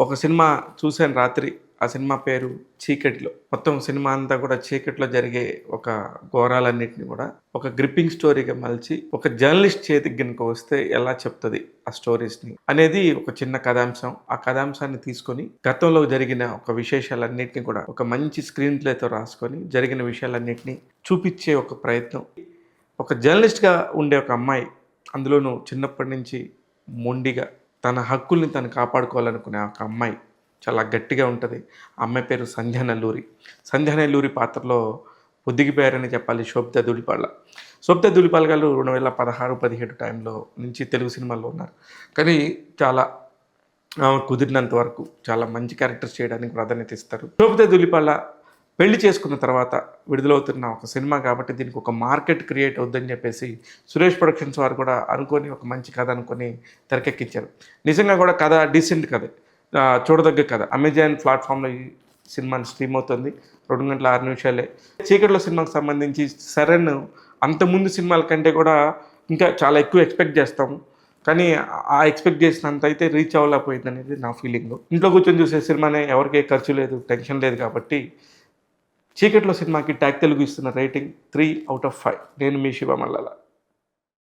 ఒక సినిమా చూసాను రాత్రి. ఆ సినిమా పేరు 'చీకటిలో'. మొత్తం సినిమా అంతా కూడా చీకట్లో జరిగే ఒక ఘోరాలన్నిటిని కూడా ఒక గ్రిప్పింగ్ స్టోరీగా మలిచి, ఒక జర్నలిస్ట్ చేతికి గనుక వస్తే ఎలా చెప్తది ఆ స్టోరీస్‌ని అనేది ఒక చిన్న కథాంశం. ఆ కథాంశాన్ని తీసుకొని గతంలో జరిగిన ఒక విశేషాలన్నిటిని కూడా ఒక మంచి స్క్రీన్ ప్లేతో రాసుకొని, జరిగిన విషయాలన్నిటిని చూపిచ్చే ఒక ప్రయత్నం. ఒక జర్నలిస్ట్‌గా ఉండే ఒక అమ్మాయి, అందులోనూ చిన్నప్పటి నుంచి మొండిగా తన హక్కుల్ని తను కాపాడుకోవాలనుకునే ఒక అమ్మాయి చాలా గట్టిగా ఉంటది. ఆ అమ్మాయి పేరు సంధ్య నెల్లూరి. సంధ్య నెల్లూరి పాత్రలో ఒదిగిపోయారని చెప్పాలి శోభితా ధూళిపాల. శోభితా ధూళిపాల గారు 2016, 17 టైంలో నుంచి తెలుగు సినిమాల్లో ఉన్నారు. కానీ చాలా కుదిరినంత వరకు చాలా మంచి క్యారెక్టర్స్ చేయడానికి ప్రాధాన్యత ఇస్తారు. శోభితా ధూళిపాల పెళ్లి చేసుకున్న తర్వాత విడుదలవుతున్న ఒక సినిమా కాబట్టి దీనికి ఒక మార్కెట్ క్రియేట్ అవుద్దని చెప్పేసి సురేష్ ప్రొడక్షన్స్ వారు కూడా అనుకోని ఒక మంచి కథ అనుకొని తెరకెక్కించారు. నిజంగా కూడా కథ డీసెంట్ కథే. చూడదగ్గ కథ. అమెజాన్ ప్లాట్‌ఫామ్‌లో ఈ సినిమా స్ట్రీమ్ అవుతుంది. 2 గంటల 6 నిమిషాలే. 'చీకటిలో' సినిమాకి సంబంధించి 'సరణ్' అంతకుముందు సినిమాల కంటే కూడా ఇంకా చాలా ఎక్కువ ఎక్స్‌పెక్ట్ చేస్తాము. కానీ ఆ ఎక్స్‌పెక్ట్ చేసినంత అయితే రీచ్ అవ్వలేకపోయిందనేది నా ఫీలింగు. ఇంట్లో కూర్చొని చూసే సినిమానే, ఎవరికీ ఏ ఖర్చు లేదు, టెన్షన్ లేదు కాబట్టి 'చీకటిలో' సినిమాకి టాగ్ తెలుగు ఇస్తున్న రేటింగ్ 3/5. నేను మీ శివ మల్లాల.